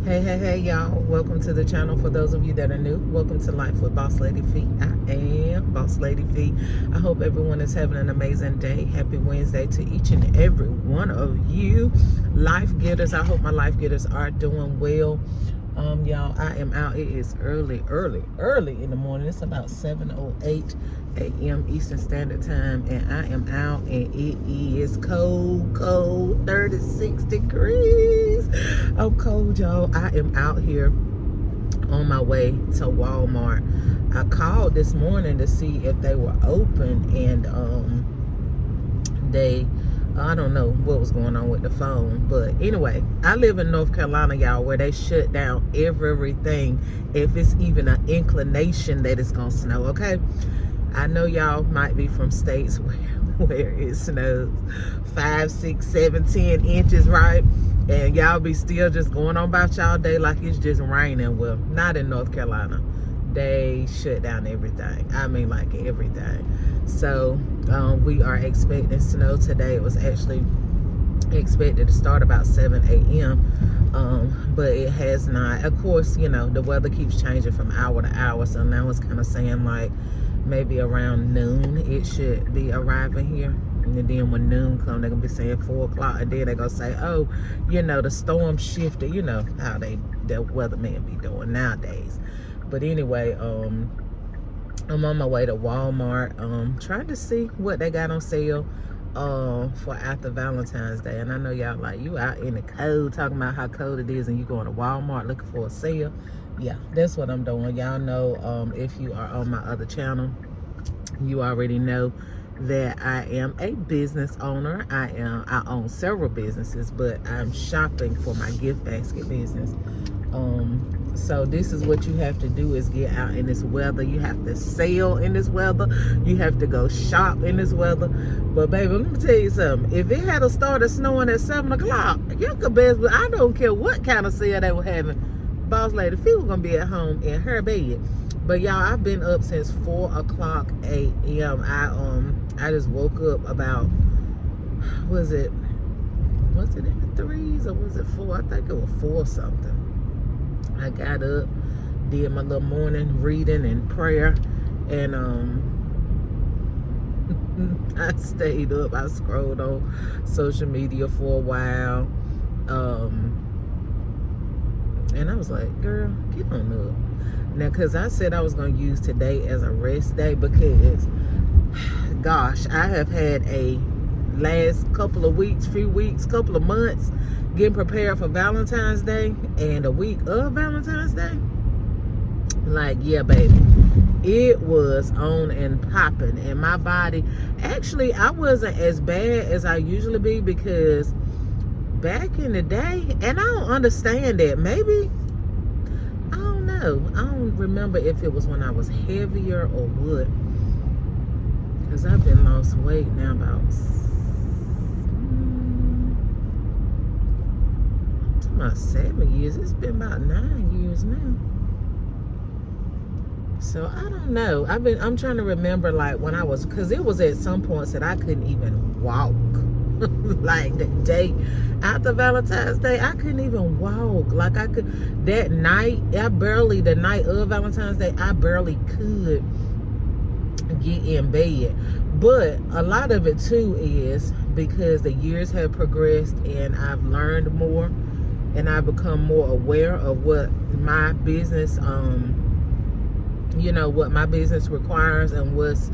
Hey, y'all. Welcome to the channel. For those of you that are new, welcome to Life with Boss Lady Fee. I am Boss Lady Fee. I hope everyone is having an amazing day. Happy Wednesday to each and every one of you. Life getters, I hope my life getters are doing well. Y'all, I am out. It is early in the morning. It's about 7:08 a.m. Eastern Standard Time, and I am out, and it is cold, 36 degrees. I'm cold, y'all. I am out here on my way to Walmart. I called this morning to see if they were open, and I don't know what was going on with the phone, but anyway, I live in North Carolina, y'all, where they shut down everything if it's even an inclination that it's gonna snow. Okay, I know y'all might be from states where it snows 5, 6, 7, 10 inches, right? And y'all be still just going on about y'all day like it's just raining. Well, not in North Carolina. They shut down everything. I mean, like everything. So we are expecting snow today. It was actually expected to start about 7 a.m. But it has not. Of course, you know, the weather keeps changing from hour to hour. So now it's kind of saying like maybe around noon it should be arriving here. And then when noon comes, they're going to be saying 4 o'clock. And then they're going to say, oh, you know, the storm shifted. You know how the weathermen be doing nowadays. But anyway, I'm on my way to Walmart, trying to see what they got on sale for after Valentine's Day. And I know y'all like, you out in the cold talking about how cold it is and you going to Walmart looking for a sale. Yeah, that's what I'm doing. Y'all know, if you are on my other channel, you already know that I am a business owner. I own several businesses, but I'm shopping for my gift basket business. So this is what you have to do, is get out in this weather. You have to sell in this weather. You have to go shop in this weather. But baby, let me tell you something. If it had started snowing at 7 o'clock, you could best, but I don't care what kind of sale they were having. Boss Lady Fee was gonna be at home in her bed. But y'all, I've been up since 4 o'clock a.m. I just woke up about, was it in the 3s or was it 4? I think it was 4 something. I got up, did my little morning reading and prayer, and I stayed up. I scrolled on social media for a while, and I was like, girl, get on up. Now, because I said I was going to use today as a rest day because, gosh, I have had a last couple of weeks, couple of months getting prepared for Valentine's Day, and a week of Valentine's Day. Like, yeah, baby, it was on and popping. And my body, actually, I wasn't as bad as I usually be, because back in the day, and I don't understand that. Maybe, I don't know. I don't remember if it was when I was heavier or what. Because I've been lost weight now about 7 years. It's been about 9 years now. So I don't know. I'm trying to remember, like, when I was, because it was at some points that I couldn't even walk. Like the day after Valentine's Day, I couldn't even walk. Like I could, that night, the night of Valentine's Day, I barely could get in bed. But a lot of it too is because the years have progressed and I've learned more. And I become more aware of what my business, what my business requires and what's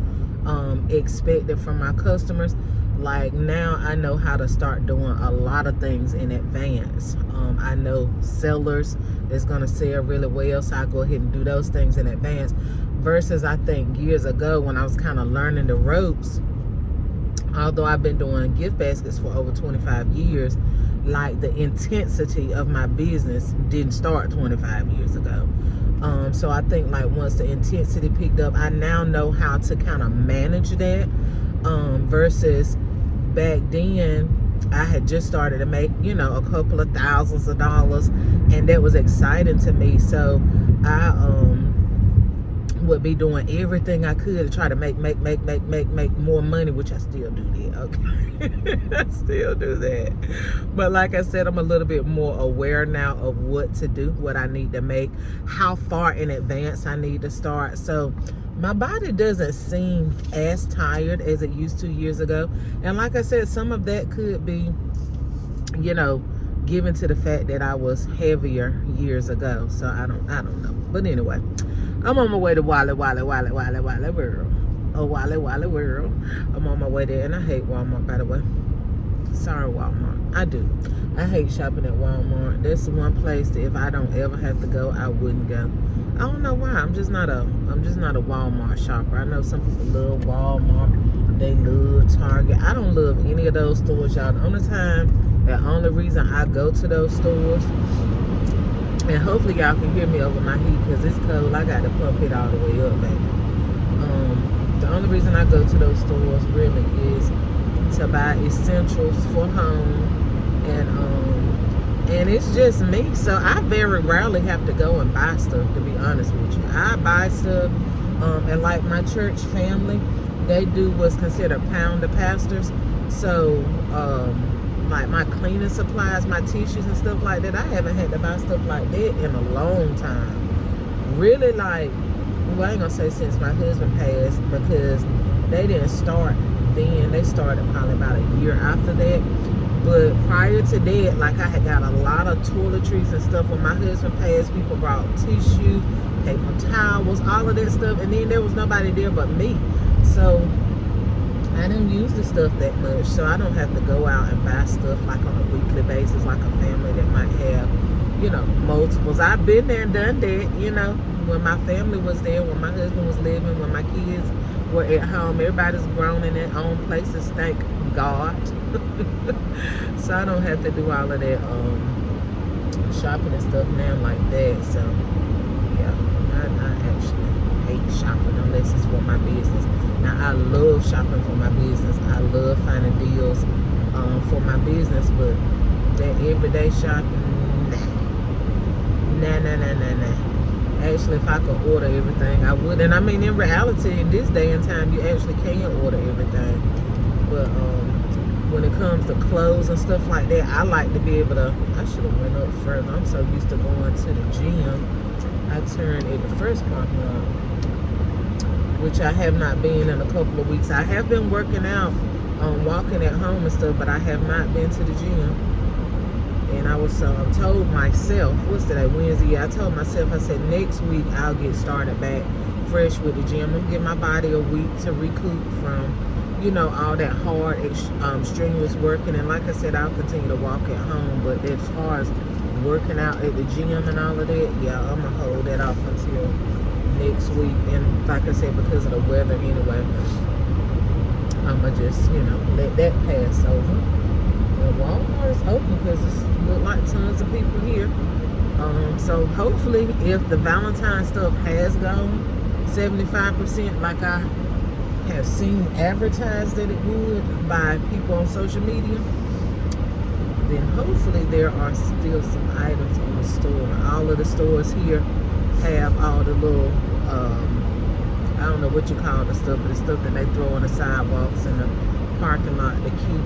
expected from my customers. Like now I know how to start doing a lot of things in advance. I know sellers is going to sell really well, so I go ahead and do those things in advance. Versus I think years ago when I was kind of learning the ropes, although I've been doing gift baskets for over 25 years, like the intensity of my business didn't start 25 years ago. So I think like once the intensity picked up, I now know how to kind of manage that. Versus back then, I had just started to make, a couple of thousands of dollars, and that was exciting to me. So I would be doing everything I could to try to make more money, which I still do that, okay? I still do that. But like I said, I'm a little bit more aware now of what to do, what I need to make, how far in advance I need to start. So my body doesn't seem as tired as it used to years ago. And like I said, some of that could be, you know, given to the fact that I was heavier years ago. So I don't know. But anyway, I'm on my way to Wally World. Oh, Wally World. I'm on my way there, and I hate Walmart, by the way. Sorry, Walmart. I do. I hate shopping at Walmart. That's the one place that if I don't ever have to go, I wouldn't go. I don't know why. I'm just not a Walmart shopper. I know some people love Walmart. They love Target. I don't love any of those stores, y'all. The only reason I go to those stores, and hopefully y'all can hear me over my heat because it's cold. I got to pump it all the way up, baby. The only reason I go to those stores really is to buy essentials for home, and it's just me. So I very rarely have to go and buy stuff, to be honest with you. I buy stuff, and like my church family, they do what's considered pound of pastors. So like my cleaning supplies, my tissues and stuff like that, I haven't had to buy stuff like that in a long time. Really, like, well, I ain't gonna say since my husband passed, because they didn't start then. They started probably about a year after that. But prior to that, like, I had got a lot of toiletries and stuff. When my husband passed, people brought tissue, paper towels, all of that stuff, and then there was nobody there but me. So I didn't use the stuff that much, so I don't have to go out and buy stuff like on a weekly basis, like a family that might have, you know, multiples. I've been there and done that, you know, when my family was there, when my husband was living, when my kids were at home. Everybody's grown in their own places, thank God. So I don't have to do all of that shopping and stuff now like that. So yeah, I actually hate shopping unless it's for my business. Now, I love shopping for my business. I love finding deals for my business, but that everyday shopping, nah. Actually, if I could order everything, I would. And I mean, in reality, in this day and time, you actually can order everything. But when it comes to clothes and stuff like that, I like to be able to, I should have went up further. I'm so used to going to the gym. I turned at the first parking lot, which I have not been in a couple of weeks. I have been working out, walking at home and stuff, but I have not been to the gym. And I was told myself, what's today, Wednesday? I told myself, I said, next week I'll get started back fresh with the gym. I'm going to give my body a week to recoup from, you know, all that hard, strenuous working. And like I said, I'll continue to walk at home. But as far as working out at the gym and all of that, yeah, I'm going to hold that off until next week. And like I said, because of the weather anyway, I'm going to just, you know, let that pass over. Well, Walmart is open because it look like tons of people here. So hopefully, if the Valentine stuff has gone 75%, like I have seen advertised that it would by people on social media, then hopefully there are still some items in the store. All of the stores here have all the little, I don't know what you call the stuff, but the stuff that they throw on the sidewalks and the parking lot to keep,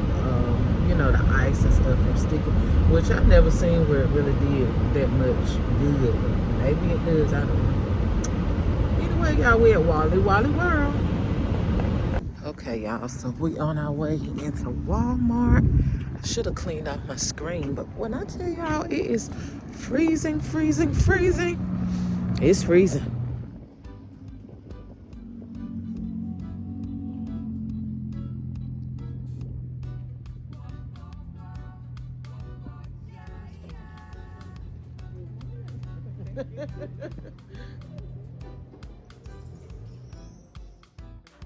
you know, the ice and stuff from sticking, which I've never seen where it really did that much good. Maybe it does, I don't know. Anyway, y'all, we at Wally World. Okay, y'all, so we on our way into Walmart. I should have cleaned off my screen, but when I tell y'all it is freezing, it's freezing.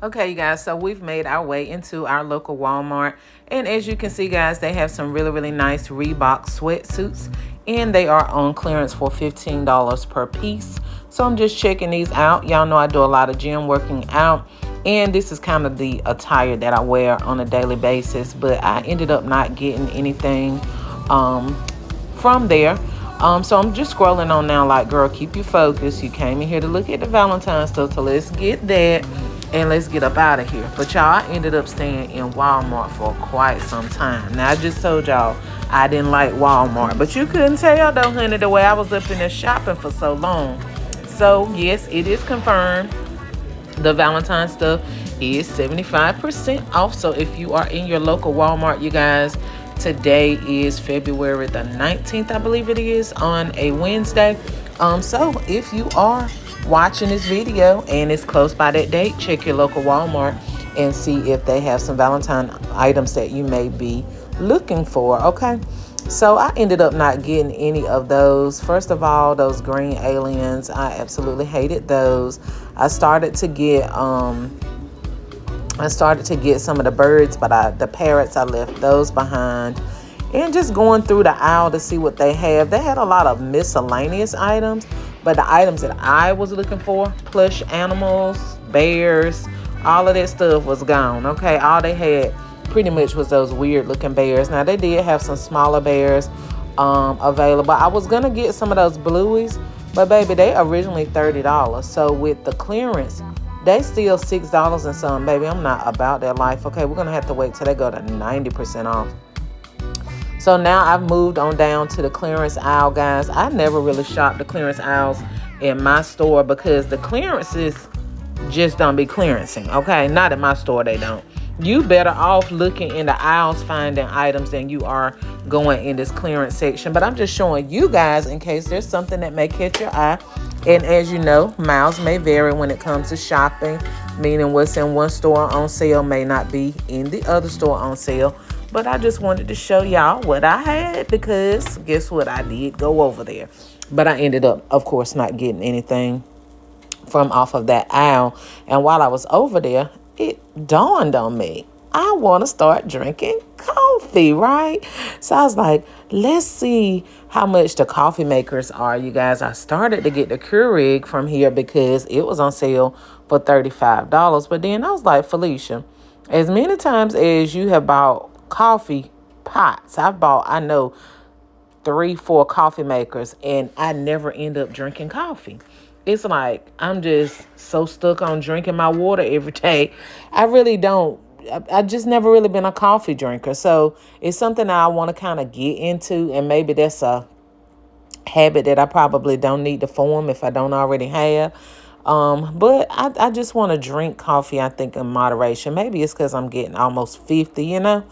Okay, you guys, so we've made our way into our local Walmart. And as you can see, guys, they have some really nice Reebok sweatsuits. And they are on clearance for $15 per piece. So I'm just checking these out. Y'all know I do a lot of gym working out. And this is kind of the attire that I wear on a daily basis. But I ended up not getting anything from there. So I'm just scrolling on now, like, girl, keep you focused. You came in here to look at the Valentine's stuff, so let's get that and let's get up out of here. But y'all, I ended up staying in Walmart for quite some time. Now, I just told y'all I didn't like Walmart, but you couldn't tell though, honey, the way I was up in there shopping for so long. So yes, it is confirmed. The Valentine's stuff is 75% off. So if you are in your local Walmart, you guys, today is February the 19th, I believe it is, on a Wednesday. So if you are watching this video and it's close by that date, check your local Walmart and see if they have some Valentine items that you may be looking for. Okay. So I ended up not getting any of those. First of all, those green aliens, I absolutely hated those. I started to get some of the birds, but the parrots, I left those behind. And just going through the aisle to see what they have. They had a lot of miscellaneous items, but the items that I was looking for, plush animals, bears, all of that stuff was gone. Okay, all they had pretty much was those weird looking bears. Now they did have some smaller bears available. I was gonna get some of those blueies, but baby, they originally $30. So with the clearance, they still $6 and something. Baby, I'm not about that life. Okay, we're gonna have to wait till they go to 90% off. So now I've moved on down to the clearance aisle, guys. I never really shopped the clearance aisles in my store because the clearances just don't be clearancing. Okay, not in my store, they don't. You better off looking in the aisles finding items than you are going in this clearance section. But I'm just showing you guys in case there's something that may catch your eye. And as you know, miles may vary when it comes to shopping, meaning what's in one store on sale may not be in the other store on sale. But I just wanted to show y'all what I had because guess what? I did go over there. But I ended up, of course, not getting anything from off of that aisle. And while I was over there, it dawned on me, I want to start drinking coffee, right? So I was like, let's see how much the coffee makers are, you guys. I started to get the Keurig from here because it was on sale for $35. But then I was like, Felicia, as many times as you have bought coffee pots, I've bought, I know, 3-4 coffee makers, and I never end up drinking coffee. It's like I'm just so stuck on drinking my water every day. I really don't. I just never really been a coffee drinker. So it's something that I want to kind of get into. And maybe that's a habit that I probably don't need to form if I don't already have. But I just want to drink coffee, I think, in moderation. Maybe it's because I'm getting almost 50, you know.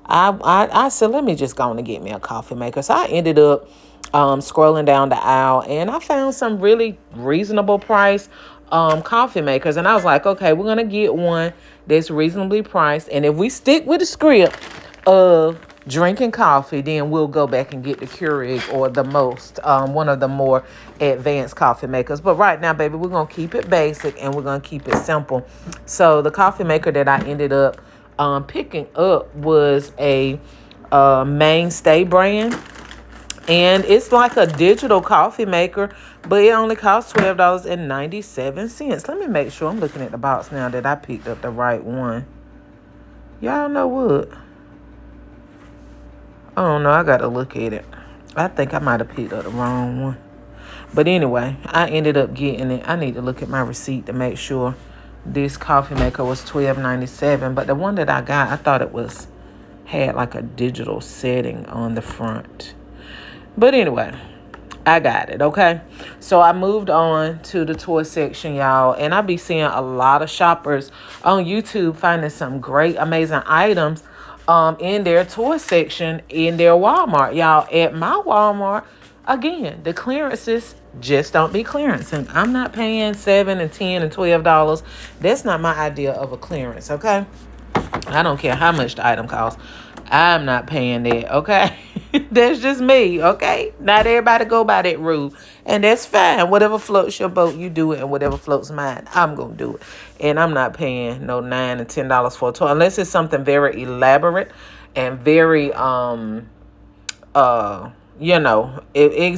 I said, let me just go on and get me a coffee maker. So I ended up scrolling down the aisle and I found some really reasonable price coffee makers. And I was like, okay, we're going to get one that's reasonably priced. And if we stick with the script of drinking coffee, then we'll go back and get the Keurig or the most, one of the more advanced coffee makers. But right now, baby, we're going to keep it basic and we're going to keep it simple. So the coffee maker that I ended up picking up was a Mainstay brand. And it's like a digital coffee maker, but it only costs $12.97. Let me make sure I'm looking at the box now that I picked up the right one. Y'all know what? I don't know. I got to look at it. I think I might have picked up the wrong one. But anyway, I ended up getting it. I need to look at my receipt to make sure this coffee maker was $12.97. But the one that I got, I thought it had like a digital setting on the front. But anyway, I got it, okay? So I moved on to the toy section, y'all. And I be seeing a lot of shoppers on YouTube finding some great, amazing items in their toy section in their Walmart. Y'all, at my Walmart, again, the clearances just don't be clearancing. I'm not paying $7 and $10 and $12. That's not my idea of a clearance, okay? I don't care how much the item costs. I'm not paying that, okay? That's just me, okay? Not everybody go by that rule. And that's fine. Whatever floats your boat, you do it. And whatever floats mine, I'm going to do it. And I'm not paying no $9 and $10 for a toy. Unless it's something very elaborate and very, it's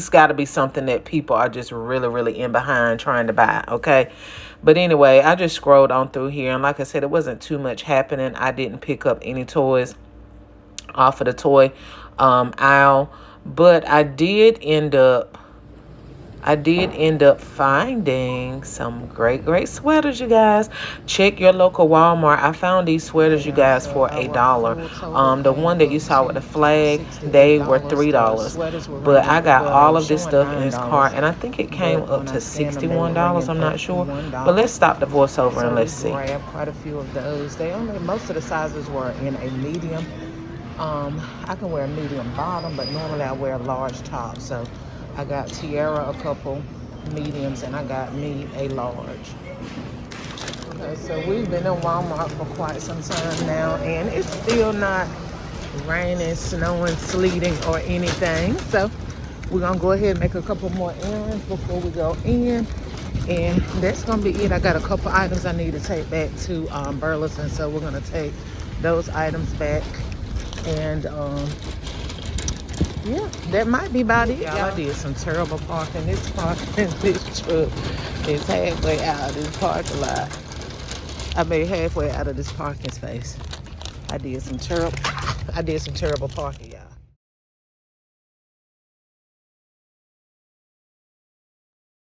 got to be something that people are just really, really in behind trying to buy, okay? But anyway, I just scrolled on through here. And like I said, it wasn't too much happening. I didn't pick up any toys off of the toy aisle. But I did end up finding some great sweaters, you guys. Check your local Walmart. I found these sweaters, you guys, for $1. The one that you saw with the flag, they were $3. But I got all of this stuff in this cart, and I think it came up to $61. I'm not sure. But let's stop the voiceover and let's see. Grab quite a few of those. Most of the sizes were in a medium. I can wear a medium bottom, but normally I wear a large top. So I got Tiara a couple mediums, and I got me a large. Okay, so we've been in Walmart for quite some time now, and it's still not raining, snowing, sleeting, or anything. So we're gonna go ahead and make a couple more errands before we go in, and that's gonna be it. I got a couple items I need to take back to Burleson, so we're gonna take those items back. And yeah, that might be about it. Y'all, I did some terrible parking. This truck is halfway out of this parking lot. I mean, halfway out of this parking space. I did some terrible parking.